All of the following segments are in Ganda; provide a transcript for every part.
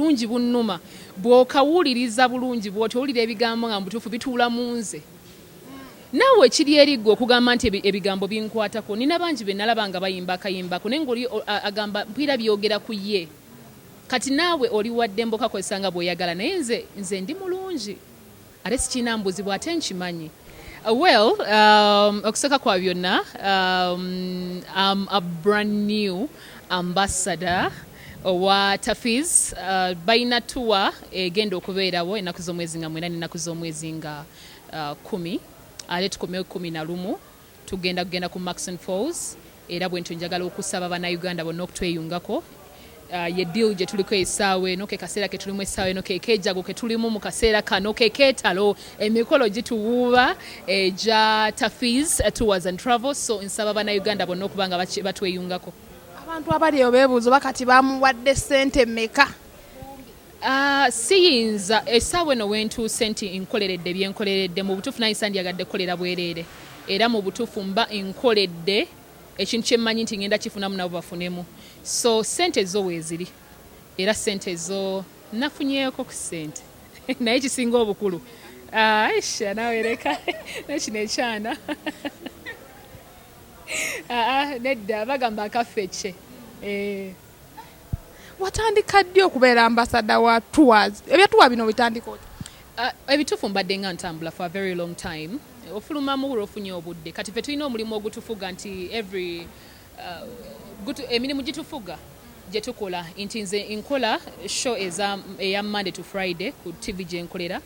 obulungi bunnuma bw'okawuliriza bulungi bw'oti owulira ebigambo nga mutuufu bituula mu nze naawe ekiri eriggwe okugamba nti ebigambo binkwatako nina bangi be nalaba nga bayimba akayimbako naye ng'oli agamba mpira byogera ku ye kati naawe oli wadde mbokakozesa nga bw'oyagala naye nze ndi mulungi ate sikina mbuzibu ate nkimanyi well okusooka kwa byonna I'm a brand new ambassador owa Tafiz balina tour egenda okubeerawo ennaku z'omwezi nga 4 n'ennaku z'omwezi nga 10 ate tukomyewo 11 tugenda ku Maxon Falls era bwe ntyo njagala okusaba bannayuganda bonna okutweyungako ye deal gye tuliko essaawa eno ke kaseera ke tulimu essaawa eno ke kejago ke tulimu mu kaseera kano ke keetalo emikolo gituwuuba egya Tafiz Tours and Travel so nsaba bannayuganda bonna okuba nga batweyungako abantu abali beebuuza bakati bamuwadde ssente mmeka siyinza essaawa eno wentuuse nti nkoleredde byenkoleredde mu butuufu naye sandyagadde kukolera bwereere era mu butuufu mba nkoledde ekintu kyemmanyi nti ngenda kifunamu nabo bafunemu so ssente zo weeziri era ssente zo nafunyeeko ku ssente naye kisinga obukulu aisha nawereka nakino ekyana nedda bagamba akaffecce watandika ddi okubeera ambasada wa tours ebyatuwa bino bitandika oti ebituufu mbadde nga ntambula for a very long time ofulumamu olwofunye obudde kati ffe tulina omulimu ogutufuga nti emirimu gitufuga gye tukola nti nze nkola show eya Monday to Friday ku TV gye nkolera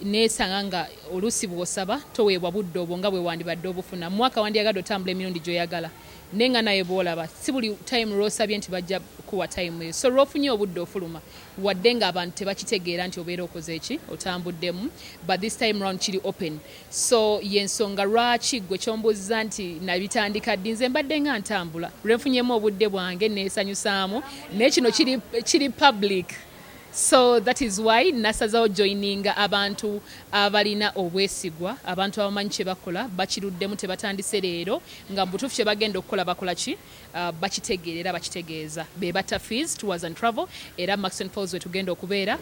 neesanga nga oluusi bw'osaba toweebwa budde obwo nga bwe wandibadde obufuna mu mwaka wandyagadde otambula emirundi gy'oyagala naye nga naye bw'olaba si buli time lw'osabye nti bajja kuwa time eyo so lw'ofunye obudde ofuluma wadde nga abantu tebakitegeera nti obeera okoze eki otambuddemu but this time round kiri open so yensonga lwaki gwe kyombuuza nti nabitandika ddi nze mbadde nga ntambula lwenfunyemu obudde bwange neesanyusaamu naye kino kiri public so that is why nasazawo joininga abantu abalina obwesigwa abantu abamanyi kye bakola bakiruddemu tebatandise leero nga mubutuufu kye bagenda okukola bakola ki bakitegeera bakitegeeza be Tafiz Tours and Travel era Maxon Falls we tugenda okubeera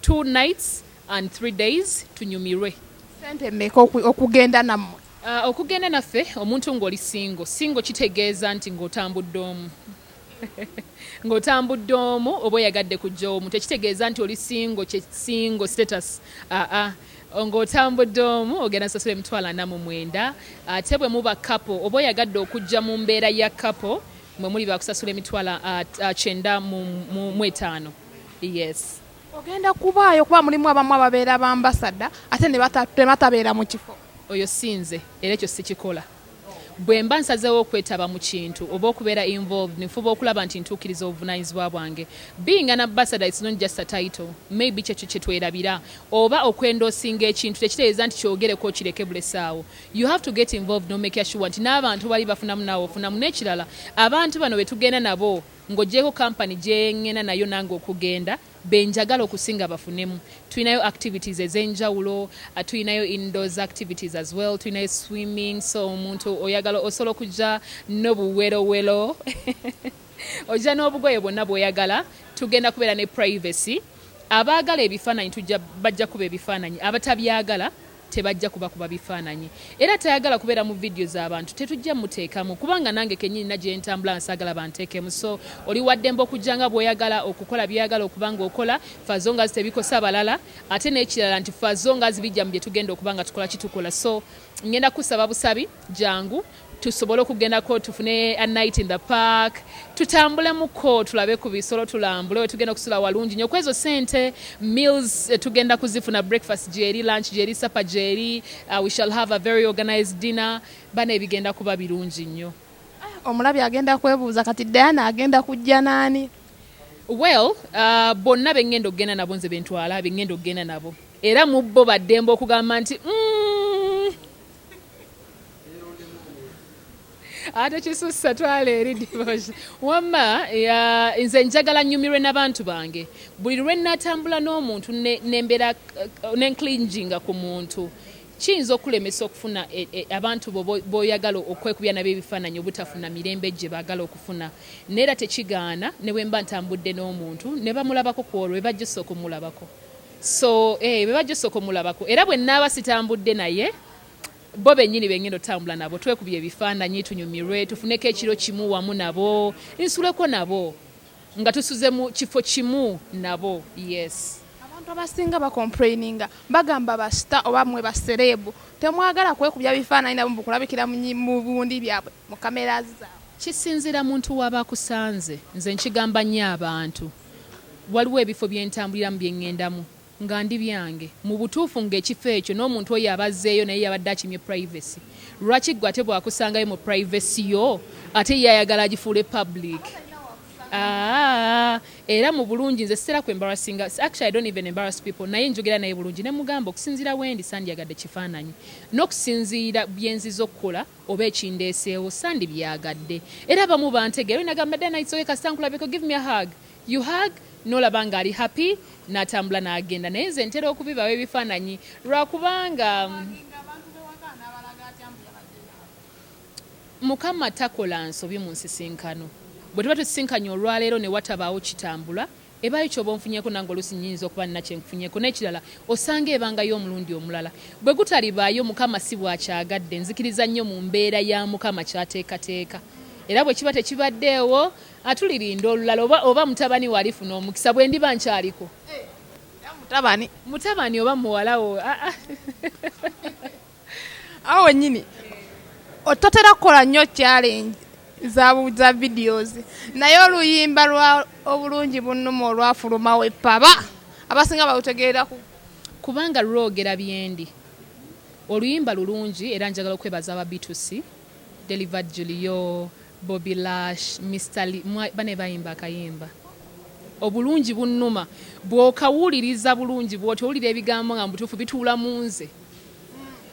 2 nights and 3 days tunyumirwe sente mmeka okugenda nammwe okugenda naffe omuntu ng'oli singo kitegeeza nti ng'otambudde omu ng'otambudde omu oba oyagadde kujja omu tekitegeeza nti oli singo status ng'otambudde omu ogenda sasula $49 ate bwe muba kapo oba oyagadde okujja mu mbeera ya kapo mwe muli bakusasula $905 yes ogenda kubaayo kuba mulimu abamu ababeera bambasada ate ne batabeera mu kifo oyo sinze era ekyo sikikola bwe mba nsazeewo okwetaba mu kintu oba okubeera involved nfuba okulaba nti ntuukiriza obuvunaanyizibwa bwange being an ambassador it's not just a title maybe kyekyo kye twerabira oba okwendoosinga ekintu tekitegeeza nti kyogereko okireke bulesaawo you have to get involved no make sure nti n'abantu bali bafunamu naawe ofunamu n'ekirala abantu bano be tugenda nabo ng'oggyeko kampani gye ngenda nayo nange okugenda benjagala okusinga bafunemu tulinayo activities ez'enjawulo tulinayo indoors activities as well tulinayo swimming so omuntu oyagala osobola okujja n'obuwerowero ojja n'obugoye bwonna bw'oyagala tugenda kubeera ne privacy abaagala ebifaananyi bajja kuba ebifaananyi abatabyagala tebajja kuba bifaananyi era tayagala kubeera mu video z'abantu tetujja muteekamu kubanga nange kenyini na gye ntambula nsaagala banteekemu so oli waddemba okujja nga bw'oyagala okukola by'oyagala okuba ng'okola fazo nga zitebikosa balala ate n'ekirala nti fazo nga zibijja mu bye tugenda okuba nga tukola kitukola so ngenda kusaba busabi jangu tusobole okugendako tufune a night in the park tutambulemuko tulabe ku bisolo tulambule we tugenda kusula walungi nnyo kwezo sente meals tugenda kuzifuna breakfast gyeri lunch gyeri supper gyeri we shall have a very organized dinner bana ebigenda kuba birungi nnyo omulabi agenda kwebuuza kati Diana agenda kujja naani well bonna bengenda okugenda nabo nze bentwala bengenda okugenda nabo era mu bo baddemba okugamba nti ate kisussa twala eri divorce wamma nze njagala nnyumirwe n'abantu bange buli lwe natambula n'omuntu nembeera nenclinginga ku muntu kiyinza okulemesa okufuna abantu boyagala okwekubya nabo ebifaananyi obutafuna mirembe gye baagala okufuna neera tekigaana ne bwe mba ntambudde n'omuntu ne bamulabako ku olwo bebajja osooka omulabako so bebajja osooka omulabako era bwe naaba sitambudde naye bo bennyini bengenda otambula nabo twekubye ebifaananyi tunyumirwe tufuneko ekiro kimu wamu nabo nsuleko nabo nga tusuze mu kifo kimu nabo yes. Abantu abasinga bakomplaininga bagamba basita oba mwe baserebu temwagala kwekubya bifaananyi nabo mukulabikira mu bundi byabwe mu kamera zaabwe. Kisinzira muntu w'abakusanze nze nkigamba nnyo abantu waliwo ebifo byentambuliramu byengendamu nga ndi byange mu butuufu ng'ekifo ekyo n'omuntu oyo abazzeeyo naye yabadde akimye privacy lwaki gwe ate bwakusangayo mu privacy yo ate yayagala agifuule public. Era mu bulungi nze sitera ku embarrassinga actually I don't even embarrass people naye njogera naye bulungi ne mugamba okusinziira wendi sandyagadde kifaananyi n'okusinziira byenziza okukola oba ekindeeseewo sandi byagadde era abamu bantegeera nagamba dana it's okay kasita nkulabeko give me a hug you hug n'olaba nga ali happy n'atambula n'agenda naye nze ntera okubibawo ebifaananyi lwakubanga Mukama takola nsobi mu nsisinkano bwe tuba tusisinkanye olwaleero ne watabaawo kitambula ebayo kyoba onfunyeko nange oluusi nnyinza okuba nina kyenfunyeko n'ekirala osanga ebangayo omulundi omulala bwe gutalibaayo Mukama si bwakyagadde nzikiriza nnyo mu mbeera ya Mukama kyateekateeka era bwe kiba tekibaddeewo atulirinda olulala oba mutabani walifuna omukisa bwe ndiba nkyaliko mutabani oba muwalawo awo wennyini ototera kukola nnyo challenge za videos naye oluyimba lwa obulungi bunnuma olwafulumawo epaba abasinga bawutegeera kubanga lwogera byendi oluyimba lulungi era njagala okwebaza aba B2C Delivered Julio Bobby Lash Mr. Lee bane bayimba akayimba obulungi bunnuma bw'okawuliriza bulungi bw'oti owulira ebigambo nga mutuufu bituula mu nze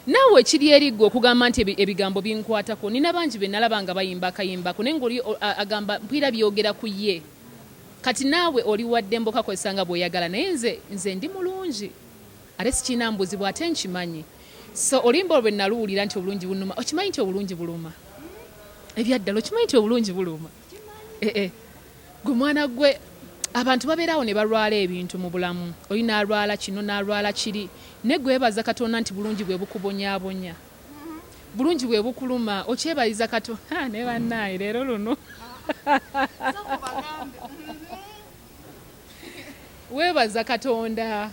naawe ekiri eriggwe okugamba nti ebigambo binkwatako nina bangi be nalaba nga bayimba akayimbako naye ng'oli agamba mpira byogera ku ye kati naawe oli wadde mbokakozesa nga bw'oyagala naye nze ndi mulungi ate sikiina mbuuzibwa ate nkimanyi so olimba olwo bwe naluwulira nti obulungi bunnuma okimanyi nti obulungi buluma ebyaddala okimanyi nti obulungi buluma gwe mwana gwe abantu babeerawo ne balwala ebintu mu bulamu oli n'alwala kino n'alwala kiri ne gwebaza Katonda nti bulungi bwe bukubonyaabonya bulungi bwe bukuluma okyebaliza Katonda ne bannaaye leero luno weebaza Katonda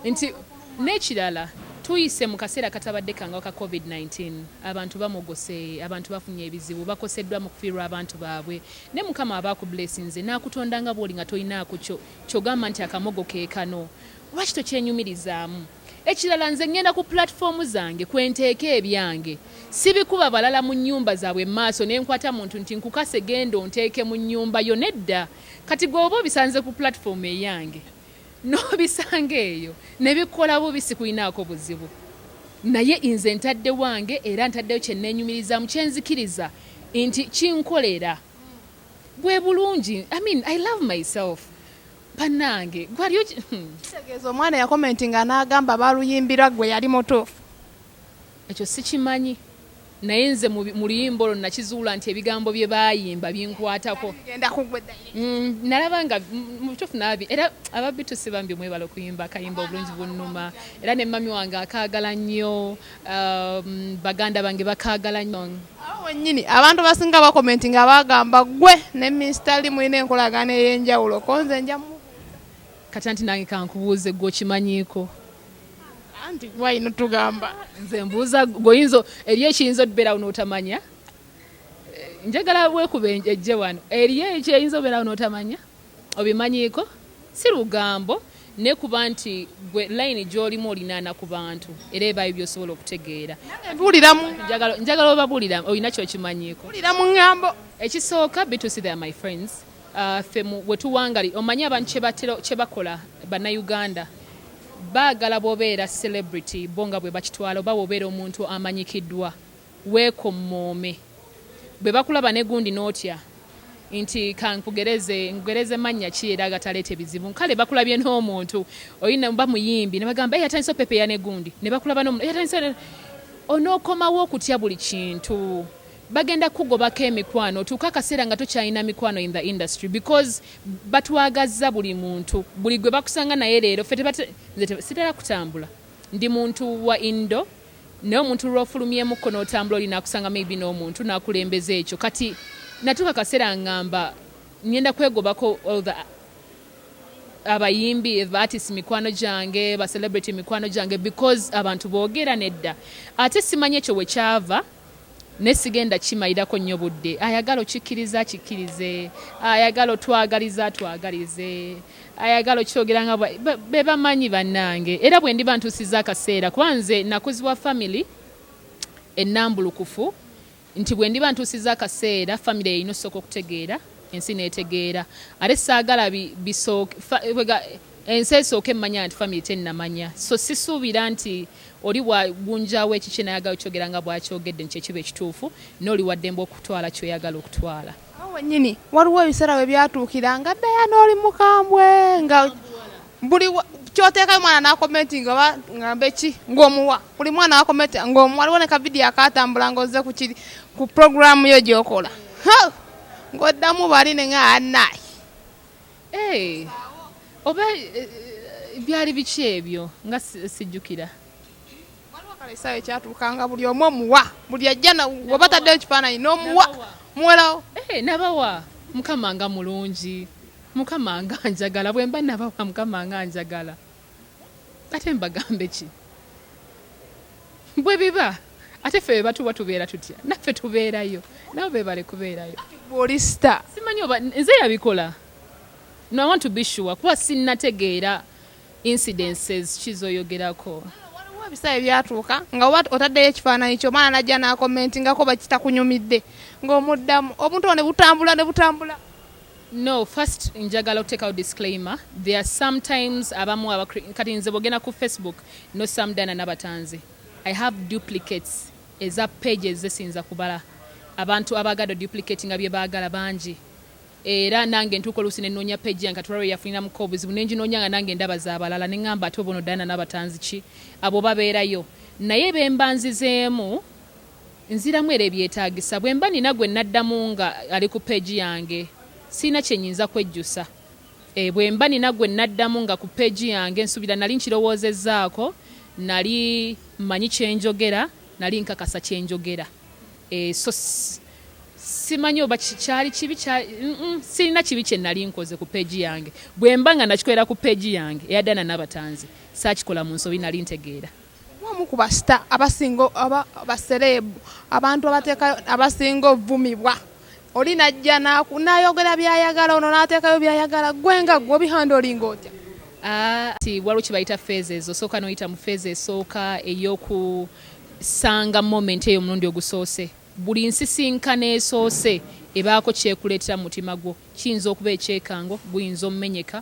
nti n'ekirala tuyise mu kaseera katabadde kanga ka COVID-19 abantu bamugose abantu bafunye ebizibu bakoseddwa mu kufiirwa abantu baabwe ne Mukama abaku blessings n'akutonda nga bw'oli nga toyinaako kyogamba nti akamogo keekano lwaki tokyenyumirizaamu ekirala nze ngenda ku platform zange kwenteeka ebyange sibikuba balala mu nnyumba zaabwe maaso ne nkwata muntu nti nkukase genda onteeke mu nnyumba yo nedda kati gwoba obisanze ku platform eyange n'obisanga eyo ne bikola bubi sikuyinaako buzibu naye nze ntadde wange era ntaddeyo kye neenyumirizaamu kyenzikiriza nti kinkolera bwe bulungi I love myself bannange gwaliyo kitegeeza omwana yakomentinga n'agamba baluyimbira gwe yali mutuufu ekyo sikimanyi naye nze mu luyimba olwo nakizuula nti ebigambo bye baayimba binkwatako nalaba nga mutuufu naabi era ababitusi bambi mwebala okuyimba akayimba obulungi bunnuma era ne mami wange akaagala nnyo baganda bange bakaagala nnyo awo wennyini abantu basinga bakomentinga bagamba gwe ne Mr. Lee mulina enkolagana ey'enjawulo konze njamu kati anti nange kankubuuze gwe okimanyiiko anti wayino tugamba nze mbuuza goyinzo eriyo ekiyinza okubeerawo n'otamanya njagala weekuba ejje wano eriyo ekyeyinza obeerawo n'otamanya obimanyiiko si lugambo nekuba nti gwe layini gy'olimu olinaana ku bantu era ebaayo by'osobola okutegeera njagala obabuulira olina kyokimanyiiko mu ŋŋambo ekisooka B2C they are my friends ffe bwe tuwangali omanyi abantu kye bakola bannayuganda baagala bw'obeera celebrity bo nga bwe bakitwala oba bw'obeera omuntu amanyikiddwa weekommoome bwe bakulaba ne gundi n'otya nti nkugereze mannya ki era agataleeta ebizibu kale bakulabye n'omuntu oyina mba muyimbi ne bagamba yatandise pepe ya negundi ne bakulaba n'omuntu yatandise onookomawo okutya buli kintu bagenda kugobako emikwano otuuka akaseera nga tokyalina mikwano in the industry because batwagazza buli muntu buli gwe bakusanga naye leero ffe sitera kutambula ndi muntu wa indo naye omuntu lw'ofulumyemukko n'otambula oli nakusanga maybe n'omuntu nakulembeza ekyo kati natuuka akaseera ngamba ngenda kwegobako abayimbi artist mikwano gyange ba celebrity mikwano gyange because abantu boogera nedda ate simanyi ekyo we kyava nesigenda kimayirako nnyo budde ayagala okikkiriza kikkirize ayagala otwagaliza twagalize ayagala okyogera nga be bamanyi bannange era bwe ndi bantuusiza akaseera kuba nze nakuzibwa family ennambulukufu nti bwe ndi bantuusiza akaseera family erina osooka okutegeera ensi neetegeera ate saagala ensi esooka emmanya nti family tennamanya so sisuubira nti oli bwagunjawo ekiki nayagala okyogera nga bwakyogedde nti ekiba ekituufu n'oli waddembe okutwala kyoyagala okutwala awo wennyini waliwo ebiseera we byatuukira nga ddeya n'oli mukambwe nga buli kyoteekayo mwana n'akomentinga oba ngambe ki ng'omuwa buli mwana wakomenti ng'omuwa waliwo ne kavidiyo akatambula ng'ozze ku puroguramu yo gy'okola ng'oddamu bali ne nga annayi oba byali biki ebyo nga sijjukira esawa ekyatuukanga buli omu omuwa buli ajja oba taddeyo ekifaananyi n'omuwa muwerawo nabawa mukama nga mulungi mukama nga njagala bwe mba nabawa mukama nga njagala ate mbagambe ki bwe biba ate ffe batuwa tubeera tutya naffe tubeerayo nabo bebale kubeerayo bw'oli star simanyi oba nze yabikola no I want to be sure kuba sinnategeera incidences kizoyogerako ebiseera byatuuka nga oba otaddeyo ekifaananyi kyo maana najja n'akomentingako bakitakunyumidde ng'omuddamu obuntu ne butambula no first njagala okuteekawo disclaimer there are sometimes abamu kati nze bwogenda ku Facebook no samdana n'abatanzi I have duplicates eza pages zesinza kubala abantu abagada duplicate nga bye baagala bangi era nange ntuuka oluusi nenoonya page yange katwalwe yafuniramuko obuzibu nenginoonya nga nange ndaba z'abalala ne ŋŋamba ate obono dana n'abatanzi ki abo babeerayo naye be mba nzizeemu nziramu era ebyetaagisa bwe mba nina gwe naddamu nga ali ku page yange siina kye nnyinza kwejjusa bwe mba nina gwe naddamu nga ku page yange nsuubira nali nkirowoozezaako nali mmanyi kyenjogera nali nkakasa kyenjogera so simanyi oba kyali kibi sirina kibi kye nali nkoze ku peegi yange bwe mba nga nakikolera ku peegi yange eyadana n'abatanzi saakikola mu nsobi nali ntegeera wamu ku basita abasinga abasereebu abantu abateekayo abasinga obuvumibwa oli najja n'ayogera byayagala ono n'ateekayo byayagala gwe nga gwe obihandolinga otya waliwo kye bayita feeze ezo osooka n'oyita mu feeze esooka ey'okusanga moment eyo omulundi ogusoose buli nsisinkano esoose ebaako kyekuleetera mu mutima gwo kiyinza okuba ekyekango buyinza omumenyeka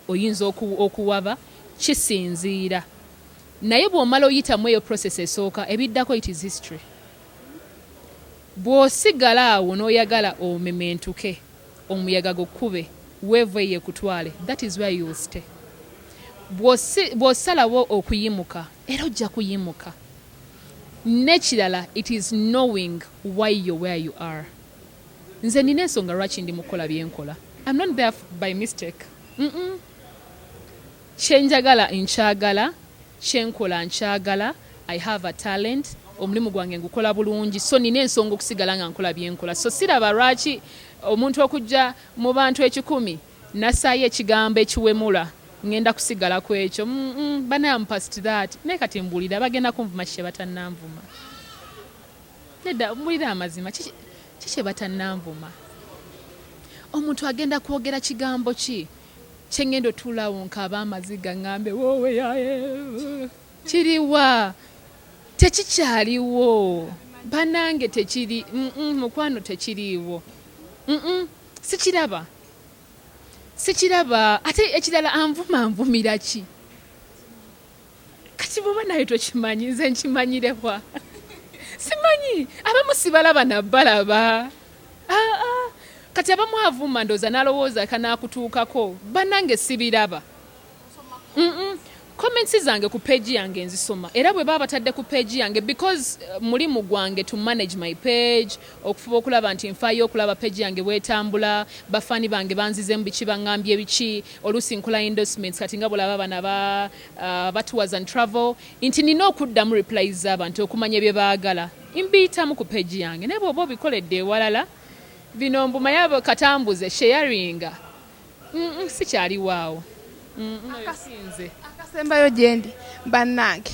oyinza okuwaba kisinziira naye bw'omala oyitamu eyo process esooka ebiddako it is history bw'osigala awo n'oyagala omementuke omuyaga gukube weevu eyo ekutwale that is where you will stay bw'osalawo okuyimuka era ojja kuyimuka n'ekirala it is knowing why you're where you are nze nina ensonga lwaki ndi mukola byenkola I'm not there by mistake kyenjagala nkyagala kyenkola nkyagala I have a talent omulimu gwange ngukola bulungi so nina ensonga okusigala nga nkola byenkola so siraba lwaki omuntu okujja mu bantu 1,000 nasaayo ekigambo ekiwemula ngenda kusigala ku ekyo bana past that naye kati mbulira bagenda kunvuma kiki batannanvuma nedda mbulira amazima kiki batannanvuma omuntu agenda kwogera kigambo ki kyengendo tulawo nkaba amaziga ngambe wowe yaye kiriwa tekikyaliwo banange tekiri mukwano tekiriwo sikiraba ate ekirala anvumira ki kati bwoba naye tokimanyi nze kati abamu avuma ndooza n'alowooza kanaakutuukako bannange sibiraba. Comments zange ku page yange nzisoma era bwe baba batadde ku page yange because mulimu gwange to manage my page okufuba okulaba nti nfaayo okulaba page yange bwetambula bafani bange banzize mu biki bangambye biki oluusi nkola endorsements kati nga bulaba bana ba tours and travel nti nina okuddamu replies z'abantu okumanya bye baagala mbiyitamu ku page yange naye bw'oba obikoledde ewalala bino mbumanya katambuze sharinga sikyaliwaawo akasembayo gyendi bannange